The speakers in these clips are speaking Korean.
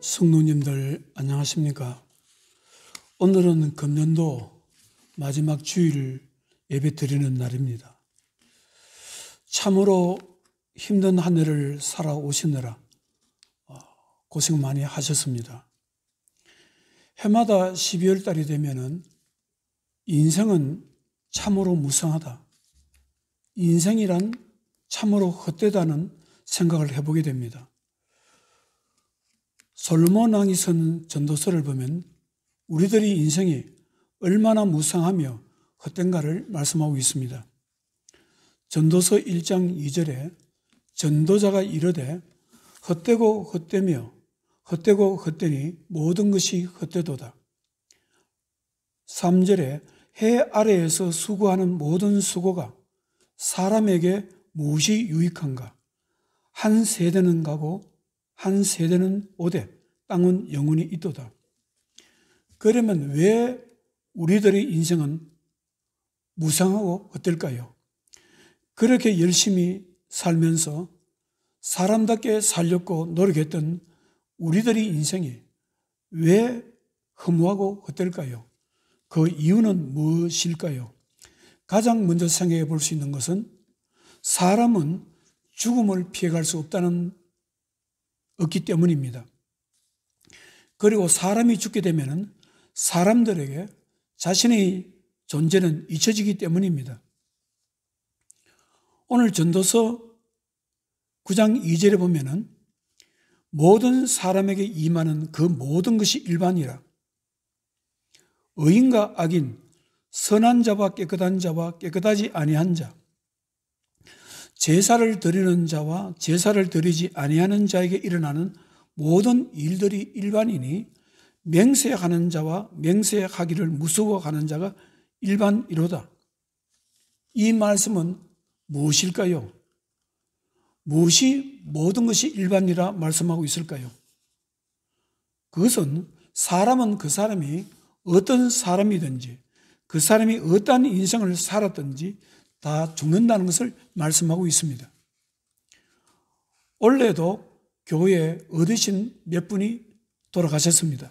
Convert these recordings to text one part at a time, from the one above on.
성도님들 안녕하십니까? 오늘은 금년도 마지막 주일 예배 드리는 날입니다. 참으로 힘든 한 해를 살아오시느라 고생 많이 하셨습니다. 해마다 12월 달이 되면은 인생은 참으로 무상하다. 인생이란 참으로 헛되다는 생각을 해보게 됩니다. 솔로몬 왕이 쓴 전도서를 보면 우리들의 인생이 얼마나 무상하며 헛된가를 말씀하고 있습니다. 전도서 1장 2절에 전도자가 이르되 헛되고 헛되며 헛되고 헛되니 모든 것이 헛되도다. 3절에 해 아래에서 수고하는 모든 수고가 사람에게 무엇이 유익한가? 한 세대는 가고 한 세대는 오되 땅은 영원히 있도다. 그러면 왜 우리들의 인생은 무상하고 헛될까요? 그렇게 열심히 살면서 사람답게 살려고 노력했던 우리들의 인생이 왜 허무하고 헛될까요? 그 이유는 무엇일까요? 가장 먼저 생각해 볼 수 있는 것은 사람은 죽음을 피해갈 수 없기 때문입니다. 그리고 사람이 죽게 되면 사람들에게 자신의 존재는 잊혀지기 때문입니다. 오늘 전도서 9장 2절에 보면은 모든 사람에게 임하는 그 모든 것이 일반이라. 의인과 악인, 선한 자와 깨끗한 자와 깨끗하지 아니한 자, 제사를 드리는 자와 제사를 드리지 아니하는 자에게 일어나는 모든 일들이 일반이니 맹세하는 자와 맹세하기를 무서워하는 자가 일반이로다. 이 말씀은 무엇일까요? 무엇이 모든 것이 일반이라 말씀하고 있을까요? 그것은 사람은 그 사람이 어떤 사람이든지 그 사람이 어떠한 인생을 살았든지 다 죽는다는 것을 말씀하고 있습니다. 올해도 교회에 어르신 몇 분이 돌아가셨습니다.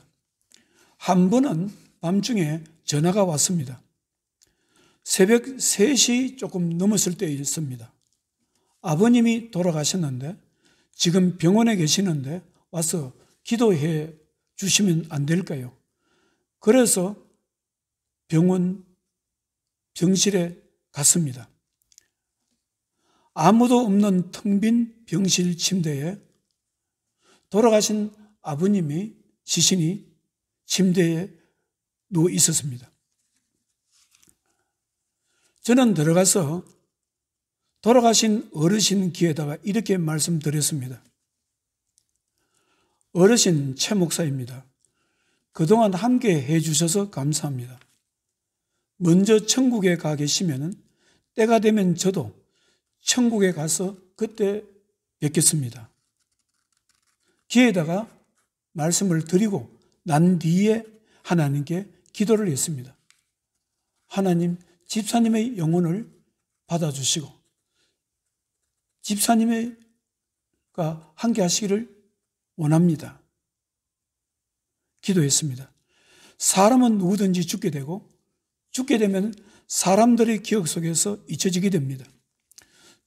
한 분은 밤중에 전화가 왔습니다. 새벽 3시 조금 넘었을 때였습니다. 아버님이 돌아가셨는데 지금 병원에 계시는데 와서 기도해 주시면 안 될까요? 그래서 병실에 갔습니다. 아무도 없는 텅 빈 병실 침대에 돌아가신 아버님이 시신이 침대에 누워 있었습니다. 저는 들어가서 돌아가신 어르신 귀에다가 이렇게 말씀드렸습니다. 어르신 최 목사입니다. 그동안 함께 해주셔서 감사합니다. 먼저 천국에 가 계시면 때가 되면 저도 천국에 가서 그때 뵙겠습니다. 귀에다가 말씀을 드리고 난 뒤에 하나님께 기도를 했습니다. 하나님, 집사님의 영혼을 받아주시고 집사님과 함께 하시기를 원합니다. 기도했습니다. 사람은 누구든지 죽게 되고 죽게 되면 사람들의 기억 속에서 잊혀지게 됩니다.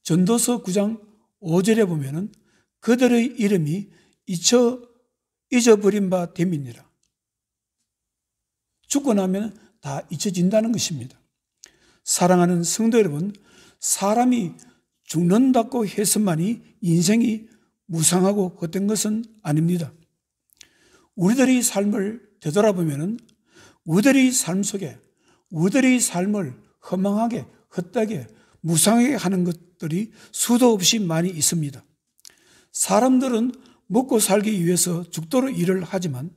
전도서 9장 5절에 보면은 그들의 이름이 잊어버린 바 됨이니라. 죽고 나면 다 잊혀진다는 것입니다. 사랑하는 성도 여러분, 사람이 죽는다고 해서만이 인생이 무상하고 헛된 것은 아닙니다. 우리들의 삶을 되돌아보면은 우리들의 삶 속에 우리들의 삶을 허망하게, 헛되게, 무상하게 하는 것들이 수도 없이 많이 있습니다. 사람들은 먹고 살기 위해서 죽도록 일을 하지만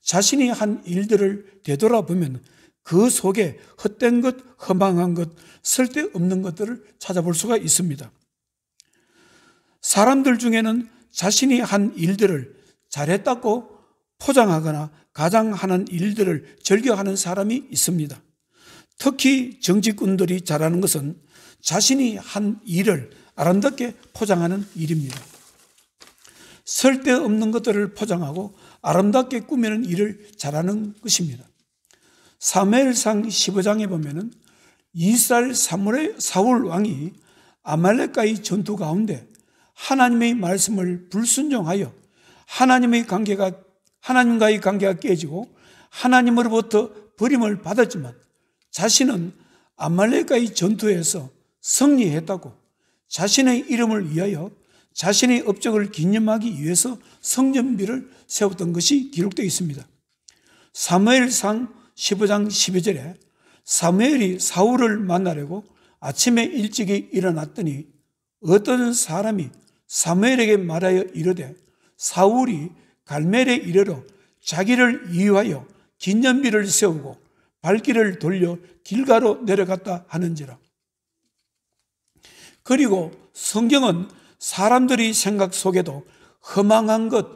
자신이 한 일들을 되돌아보면 그 속에 헛된 것, 허망한 것, 쓸데없는 것들을 찾아볼 수가 있습니다. 사람들 중에는 자신이 한 일들을 잘했다고 포장하거나 가장하는 일들을 즐겨하는 사람이 있습니다. 특히 정치꾼들이 잘하는 것은 자신이 한 일을 아름답게 포장하는 일입니다. 쓸데없는 것들을 포장하고 아름답게 꾸미는 일을 잘하는 것입니다. 사무엘상 15장에 보면은 이스라엘 사울 왕이 아말렉과의 전투 가운데 하나님의 말씀을 불순종하여 하나님과의 관계가 깨지고 하나님으로부터 버림을 받았지만 자신은 아말렉과의 전투에서 승리했다고 자신의 이름을 위하여 자신의 업적을 기념하기 위해서 성전비를 세웠던 것이 기록되어 있습니다. 사무엘상 15장 12절에 사무엘이 사울을 만나려고 아침에 일찍이 일어났더니 어떤 사람이 사무엘에게 말하여 이르되 사울이 갈멜에 이르러 자기를 위하여 기념비를 세우고 발길을 돌려 길가로 내려갔다 하는지라. 그리고 성경은 사람들의 생각 속에도 허망한 것,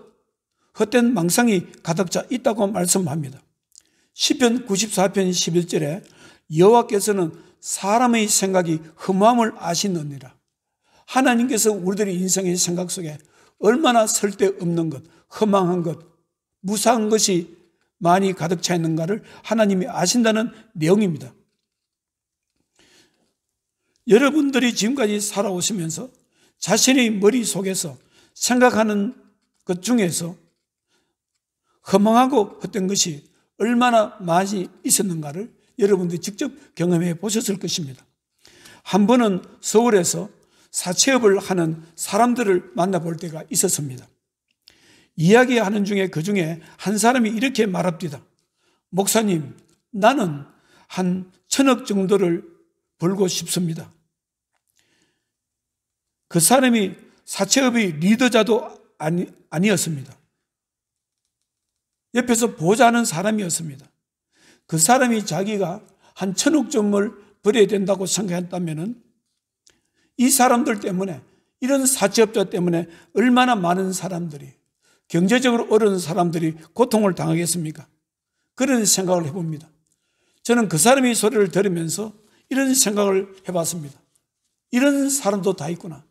헛된 망상이 가득 차 있다고 말씀합니다. 시편 94편 11절에 여호와께서는 사람의 생각이 허무함을 아시느니라. 하나님께서 우리들의 인생의 생각 속에 얼마나 쓸데없는 것, 허망한 것, 무사한 것이 많이 가득 차 있는가를 하나님이 아신다는 내용입니다. 여러분들이 지금까지 살아오시면서 자신의 머릿속에서 생각하는 것 중에서 허망하고 헛된 것이 얼마나 많이 있었는가를 여러분들이 직접 경험해 보셨을 것입니다. 한 번은 서울에서 사채업을 하는 사람들을 만나볼 때가 있었습니다. 이야기하는 중에 그 중에 한 사람이 이렇게 말합니다. 목사님, 나는 한 1,000억 정도를 벌고 싶습니다. 그 사람이 사채업의 리더자도 아니었습니다. 옆에서 보좌하는 사람이었습니다. 그 사람이 자기가 한 1,000억 정도를 벌여야 된다고 생각했다면 이 사람들 때문에, 이런 사채업자 때문에 얼마나 많은 사람들이, 경제적으로 어려운 사람들이 고통을 당하겠습니까? 그런 생각을 해봅니다. 저는 그 사람의 소리를 들으면서 이런 생각을 해봤습니다. 이런 사람도 다 있구나.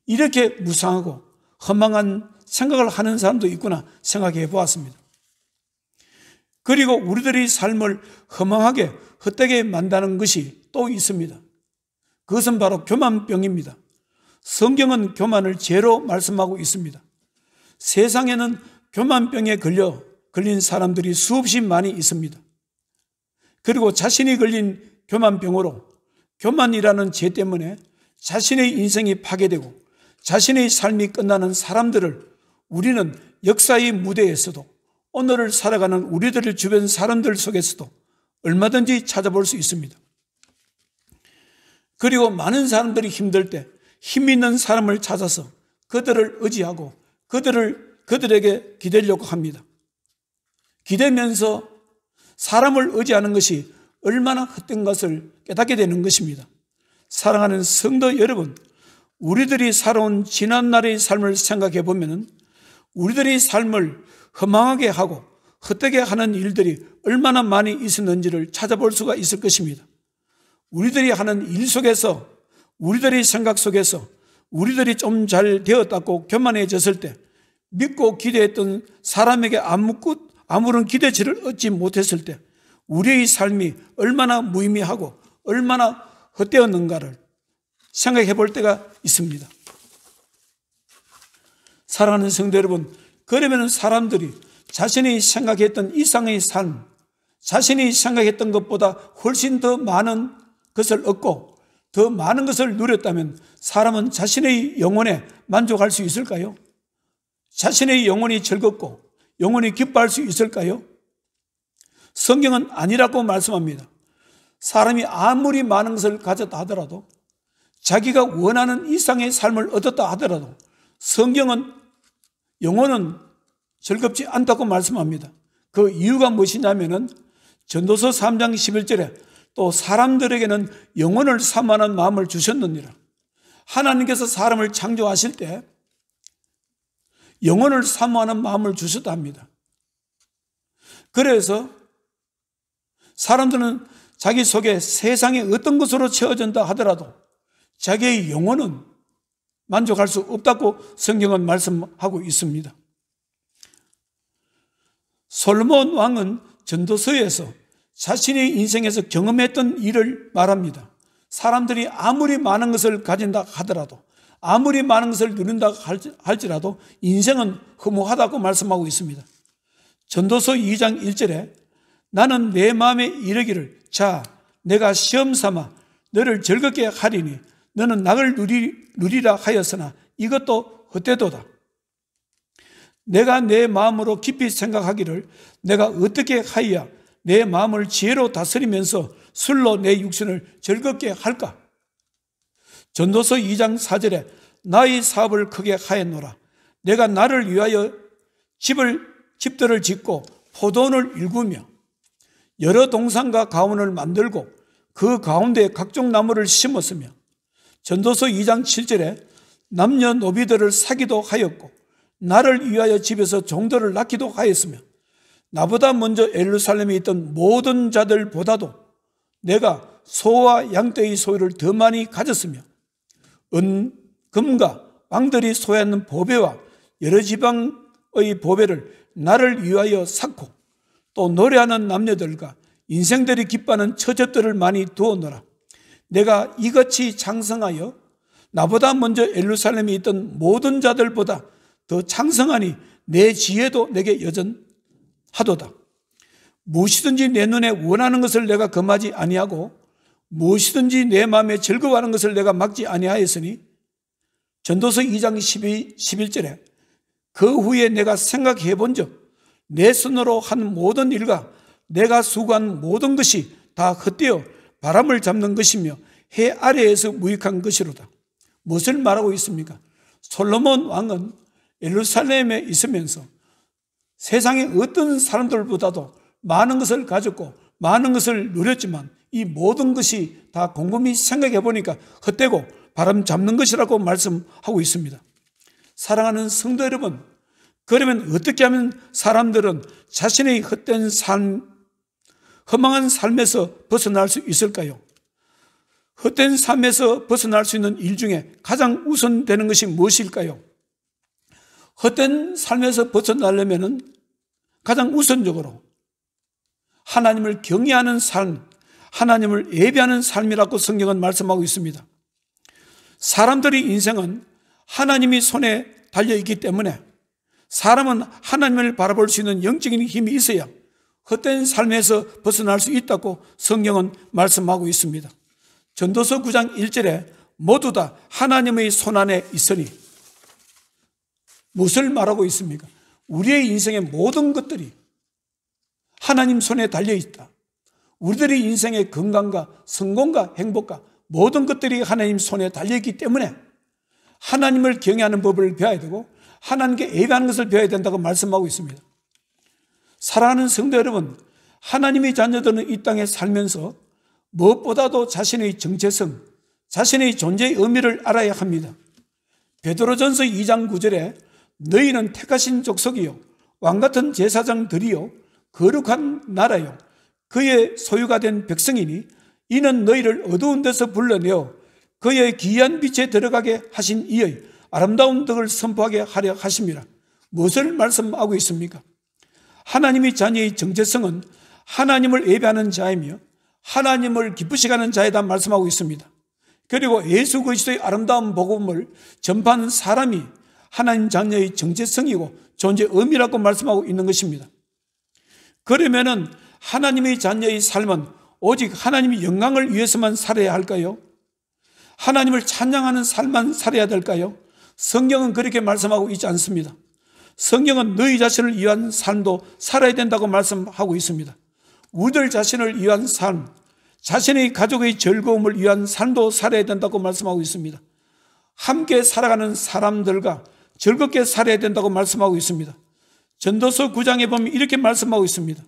이렇게 무상하고 허망한 생각을 하는 사람도 있구나 생각해 보았습니다. 그리고 우리들의 삶을 허망하게 헛되게 만드는 것이 또 있습니다. 그것은 바로 교만병입니다. 성경은 교만을 죄로 말씀하고 있습니다. 세상에는 교만병에 걸린 사람들이 수없이 많이 있습니다. 그리고 자신이 걸린 교만병으로, 교만이라는 죄 때문에 자신의 인생이 파괴되고 자신의 삶이 끝나는 사람들을 우리는 역사의 무대에서도, 오늘을 살아가는 우리들 주변 사람들 속에서도 얼마든지 찾아볼 수 있습니다. 그리고 많은 사람들이 힘들 때 힘 있는 사람을 찾아서 그들을 의지하고 그들에게 기대려고 합니다. 기대면서 사람을 의지하는 것이 얼마나 헛된 것을 깨닫게 되는 것입니다. 사랑하는 성도 여러분, 우리들이 살아온 지난날의 삶을 생각해 보면 우리들의 삶을 허망하게 하고 헛되게 하는 일들이 얼마나 많이 있었는지를 찾아볼 수가 있을 것입니다. 우리들이 하는 일 속에서, 우리들의 생각 속에서 우리들이 좀 잘 되었다고 교만해졌을 때, 믿고 기대했던 사람에게 아무런 기대치를 얻지 못했을 때 우리의 삶이 얼마나 무의미하고 얼마나 헛되었는가를 생각해 볼 때가 있습니다. 사랑하는 성도 여러분, 그러면 사람들이 자신이 생각했던 이상의 삶, 자신이 생각했던 것보다 훨씬 더 많은 것을 얻고 더 많은 것을 누렸다면 사람은 자신의 영혼에 만족할 수 있을까요? 자신의 영혼이 즐겁고 영혼이 기뻐할 수 있을까요? 성경은 아니라고 말씀합니다. 사람이 아무리 많은 것을 가졌다 하더라도, 자기가 원하는 이상의 삶을 얻었다 하더라도 성경은 영혼은 즐겁지 않다고 말씀합니다. 그 이유가 무엇이냐면은 전도서 3장 11절에 또 사람들에게는 영혼을 사모하는 마음을 주셨느니라. 하나님께서 사람을 창조하실 때 영혼을 사모하는 마음을 주셨다 합니다. 그래서 사람들은 자기 속에 세상에 어떤 것으로 채워진다 하더라도 자기의 영혼은 만족할 수 없다고 성경은 말씀하고 있습니다. 솔로몬 왕은 전도서에서 자신의 인생에서 경험했던 일을 말합니다. 사람들이 아무리 많은 것을 가진다 하더라도, 아무리 많은 것을 누린다 할지라도 인생은 허무하다고 말씀하고 있습니다. 전도서 2장 1절에 나는 내 마음에 이르기를 자 내가 시험 삼아 너를 즐겁게 하리니 너는 낙을 누리라 하였으나 이것도 헛되도다. 내가 내 마음으로 깊이 생각하기를 내가 어떻게 하여야 내 마음을 지혜로 다스리면서 술로 내 육신을 즐겁게 할까? 전도서 2장 4절에 나의 사업을 크게 하였노라. 내가 나를 위하여 집들을 짓고 포도원을 일구며 여러 동산과 가운을 만들고 그 가운데 각종 나무를 심었으며 전도서 2장 7절에 남녀노비들을 사기도 하였고 나를 위하여 집에서 종들을 낳기도 하였으며 나보다 먼저 예루살렘에 있던 모든 자들보다도 내가 소와 양떼의 소유를 더 많이 가졌으며 금과 왕들이 소유하는 보배와 여러 지방의 보배를 나를 위하여 샀고 또 노래하는 남녀들과 인생들이 기뻐하는 처접들을 많이 두었노라. 내가 이같이 장성하여 나보다 먼저 예루살렘에 있던 모든 자들보다 더 창성하니 내 지혜도 내게 여전하도다. 무엇이든지 내 눈에 원하는 것을 내가 금하지 아니하고 무엇이든지 내 마음에 즐거워하는 것을 내가 막지 아니하였으니 전도서 2장 11절에 그 후에 내가 생각해 본즉 내 손으로 한 모든 일과 내가 수고한 모든 것이 다 헛되어 바람을 잡는 것이며 해 아래에서 무익한 것이로다. 무엇을 말하고 있습니까? 솔로몬 왕은 예루살렘에 있으면서 세상의 어떤 사람들보다도 많은 것을 가졌고 많은 것을 누렸지만 이 모든 것이 다 곰곰이 생각해 보니까 헛되고 바람 잡는 것이라고 말씀하고 있습니다. 사랑하는 성도 여러분, 그러면 어떻게 하면 사람들은 자신의 헛된 삶, 허망한 삶에서 벗어날 수 있을까요? 헛된 삶에서 벗어날 수 있는 일 중에 가장 우선되는 것이 무엇일까요? 헛된 삶에서 벗어나려면 가장 우선적으로 하나님을 경외하는 삶, 하나님을 예배하는 삶이라고 성경은 말씀하고 있습니다. 사람들의 인생은 하나님이 손에 달려있기 때문에 사람은 하나님을 바라볼 수 있는 영적인 힘이 있어야 헛된 삶에서 벗어날 수 있다고 성경은 말씀하고 있습니다. 전도서 9장 1절에 모두 다 하나님의 손안에 있으니 무엇을 말하고 있습니까? 우리의 인생의 모든 것들이 하나님 손에 달려있다. 우리들의 인생의 건강과 성공과 행복과 모든 것들이 하나님 손에 달려있기 때문에 하나님을 경외하는 법을 배워야 되고 하나님께 예배하는 것을 배워야 된다고 말씀하고 있습니다. 사랑하는 성도 여러분, 하나님의 자녀들은 이 땅에 살면서 무엇보다도 자신의 정체성, 자신의 존재의 의미를 알아야 합니다. 베드로전서 2장 9절에 너희는 택하신 족속이요 왕같은 제사장들이요 거룩한 나라요 그의 소유가 된 백성이니 이는 너희를 어두운 데서 불러내어 그의 기이한 빛에 들어가게 하신 이의 아름다운 덕을 선포하게 하려 하심이라. 무엇을 말씀하고 있습니까? 하나님의 자녀의 정체성은 하나님을 예배하는 자이며 하나님을 기쁘시게 하는 자이다 말씀하고 있습니다. 그리고 예수 그리스도의 아름다운 복음을 전파하는 사람이 하나님 자녀의 정체성이고 존재 의미라고 말씀하고 있는 것입니다. 그러면은 하나님의 자녀의 삶은 오직 하나님의 영광을 위해서만 살아야 할까요? 하나님을 찬양하는 삶만 살아야 될까요? 성경은 그렇게 말씀하고 있지 않습니다. 성경은 너희 자신을 위한 삶도 살아야 된다고 말씀하고 있습니다. 우리들 자신을 위한 삶, 자신의 가족의 즐거움을 위한 삶도 살아야 된다고 말씀하고 있습니다. 함께 살아가는 사람들과 즐겁게 살아야 된다고 말씀하고 있습니다. 전도서 9장에 보면 이렇게 말씀하고 있습니다.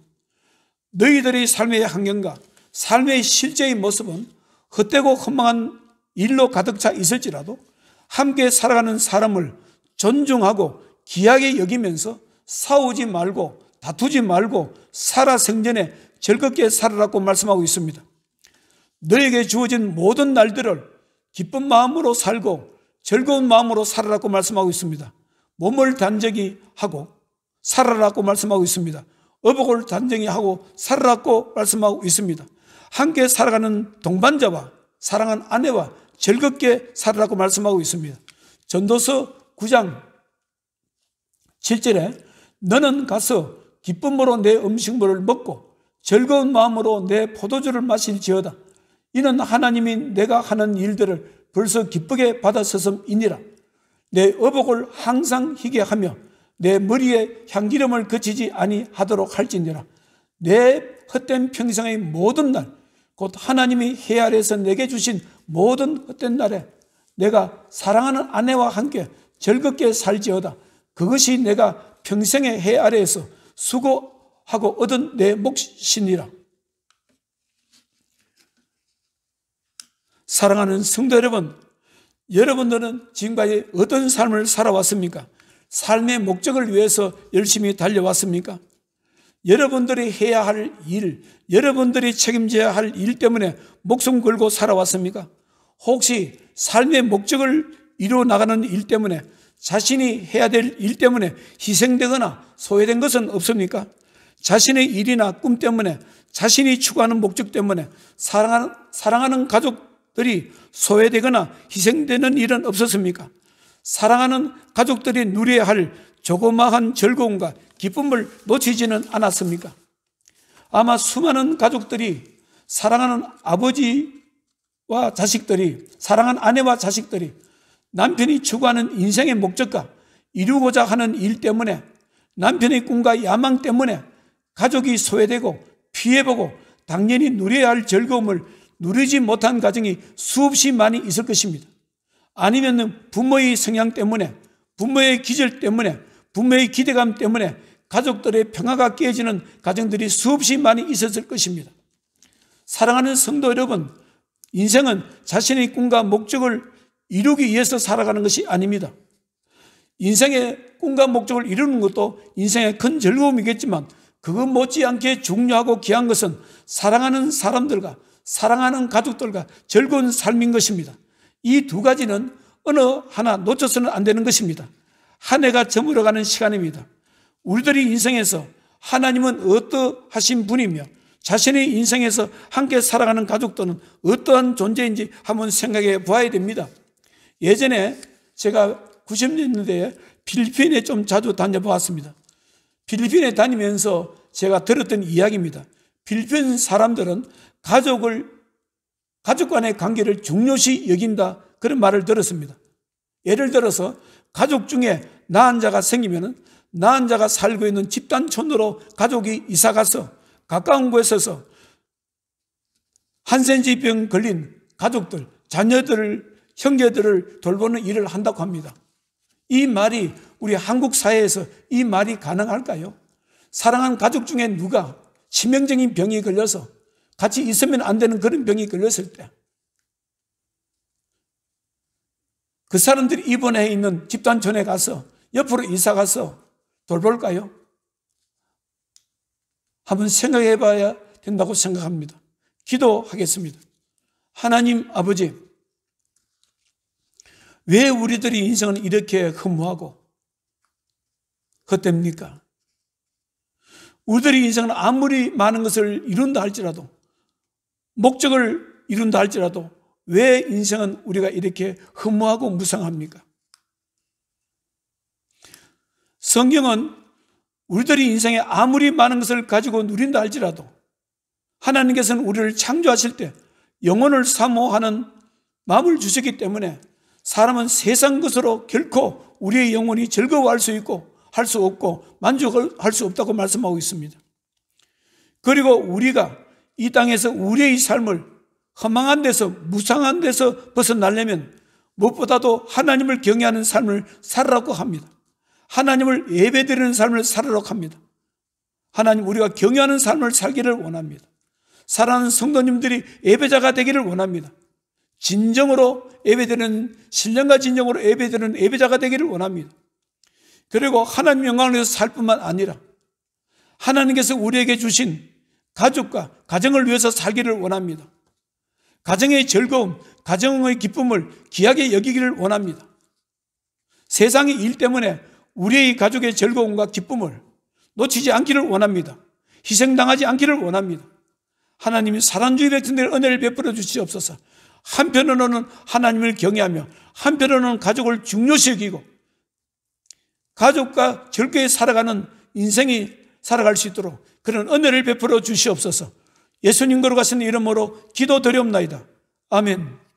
너희들의 삶의 환경과 삶의 실제의 모습은 헛되고 허망한 일로 가득 차 있을지라도 함께 살아가는 사람을 존중하고 귀하게 여기면서 싸우지 말고 다투지 말고 살아생전에 즐겁게 살아라고 말씀하고 있습니다. 너에게 주어진 모든 날들을 기쁜 마음으로 살고 즐거운 마음으로 살아라고 말씀하고 있습니다. 몸을 단정히 하고 살아라고 말씀하고 있습니다. 의복을 단정히 하고 살아라고 말씀하고 있습니다. 함께 살아가는 동반자와 사랑하는 아내와 즐겁게 살아라고 말씀하고 있습니다. 전도서 9장 7절에 너는 가서 기쁨으로 내 음식물을 먹고 즐거운 마음으로 내 포도주를 마실지어다. 이는 하나님이 내가 하는 일들을 벌써 기쁘게 받았었음이니라. 내 의복을 항상 희게 하며 내 머리에 향기름을 그치지 아니하도록 할지니라. 내 헛된 평생의 모든 날, 곧 하나님이 해 아래에서 내게 주신 모든 헛된 날에 내가 사랑하는 아내와 함께 즐겁게 살지어다. 그것이 내가 평생의 해 아래에서 수고하고 얻은 내 몫이니라. 사랑하는 성도 여러분, 여러분들은 지금까지 어떤 삶을 살아왔습니까? 삶의 목적을 위해서 열심히 달려왔습니까? 여러분들이 해야 할 일, 여러분들이 책임져야 할 일 때문에 목숨 걸고 살아왔습니까? 혹시 삶의 목적을 이루어 나가는 일 때문에, 자신이 해야 될 일 때문에 희생되거나 소외된 것은 없습니까? 자신의 일이나 꿈 때문에, 자신이 추구하는 목적 때문에 사랑하는 가족들이 소외되거나 희생되는 일은 없었습니까? 사랑하는 가족들이 누려야 할 조그마한 즐거움과 기쁨을 놓치지는 않았습니까? 아마 수많은 가족들이, 사랑하는 아버지와 자식들이, 사랑하는 아내와 자식들이 남편이 추구하는 인생의 목적과 이루고자 하는 일 때문에, 남편의 꿈과 야망 때문에 가족이 소외되고 피해보고 당연히 누려야 할 즐거움을 누리지 못한 가정이 수없이 많이 있을 것입니다. 아니면 부모의 성향 때문에, 부모의 기절 때문에, 부모의 기대감 때문에 가족들의 평화가 깨지는 가정들이 수없이 많이 있었을 것입니다. 사랑하는 성도 여러분, 인생은 자신의 꿈과 목적을 이루기 위해서 살아가는 것이 아닙니다. 인생의 꿈과 목적을 이루는 것도 인생의 큰 즐거움이겠지만 그것 못지않게 중요하고 귀한 것은 사랑하는 사람들과 사랑하는 가족들과 즐거운 삶인 것입니다. 이 두 가지는 어느 하나 놓쳐서는 안 되는 것입니다. 한 해가 저물어가는 시간입니다. 우리들이 인생에서 하나님은 어떠하신 분이며 자신의 인생에서 함께 살아가는 가족들은 어떠한 존재인지 한번 생각해 보아야 됩니다. 예전에 제가 90년대에 필리핀에 좀 자주 다녀보았습니다. 필리핀에 다니면서 제가 들었던 이야기입니다. 필리핀 사람들은 가족 간의 관계를 중요시 여긴다, 그런 말을 들었습니다. 예를 들어서 가족 중에 낳은 자가 생기면 낳은 자가 살고 있는 집단촌으로 가족이 이사가서 가까운 곳에서 한센지병 걸린 가족들, 자녀들을, 형제들을 돌보는 일을 한다고 합니다. 이 말이 우리 한국 사회에서 이 말이 가능할까요? 사랑하는 가족 중에 누가 치명적인 병이 걸려서 같이 있으면 안 되는 그런 병이 걸렸을 때 그 사람들이 입원해 있는 집단촌에 가서 옆으로 이사 가서 돌볼까요? 한번 생각해 봐야 된다고 생각합니다. 기도하겠습니다. 하나님 아버지, 왜 우리들이 인생은 이렇게 허무하고 헛됩니까? 우리들이 인생은 아무리 많은 것을 이룬다 할지라도, 목적을 이룬다 할지라도 왜 인생은 우리가 이렇게 허무하고 무상합니까? 성경은 우리들이 인생에 아무리 많은 것을 가지고 누린다 할지라도 하나님께서는 우리를 창조하실 때 영혼을 사모하는 마음을 주셨기 때문에 사람은 세상 것으로 결코 우리의 영혼이 즐거워할 수 있고 할 수 없고 만족할 수 없다고 말씀하고 있습니다. 그리고 우리가 이 땅에서 우리의 삶을 허망한 데서, 무상한 데서 벗어나려면 무엇보다도 하나님을 경외하는 삶을 살으라고 합니다. 하나님을 예배드리는 삶을 살으라고 합니다. 하나님, 우리가 경외하는 삶을 살기를 원합니다. 사랑하는 성도님들이 예배자가 되기를 원합니다. 진정으로 예배드리는, 신령과 진정으로 예배드리는 예배자가 되기를 원합니다. 그리고 하나님 영광을 위해서 살 뿐만 아니라 하나님께서 우리에게 주신 가족과 가정을 위해서 살기를 원합니다. 가정의 즐거움, 가정의 기쁨을 귀하게 여기기를 원합니다. 세상의 일 때문에 우리의 가족의 즐거움과 기쁨을 놓치지 않기를 원합니다. 희생당하지 않기를 원합니다. 하나님이 사랑주의 백성들의 은혜를 베풀어 주시옵소서. 한편으로는 하나님을 경외하며 한편으로는 가족을 중요시 여기고 가족과 즐겁게 살아가는 인생이 살아갈 수 있도록 그런 은혜를 베풀어 주시옵소서. 예수님 거룩하신 이름으로 기도드리옵나이다. 아멘.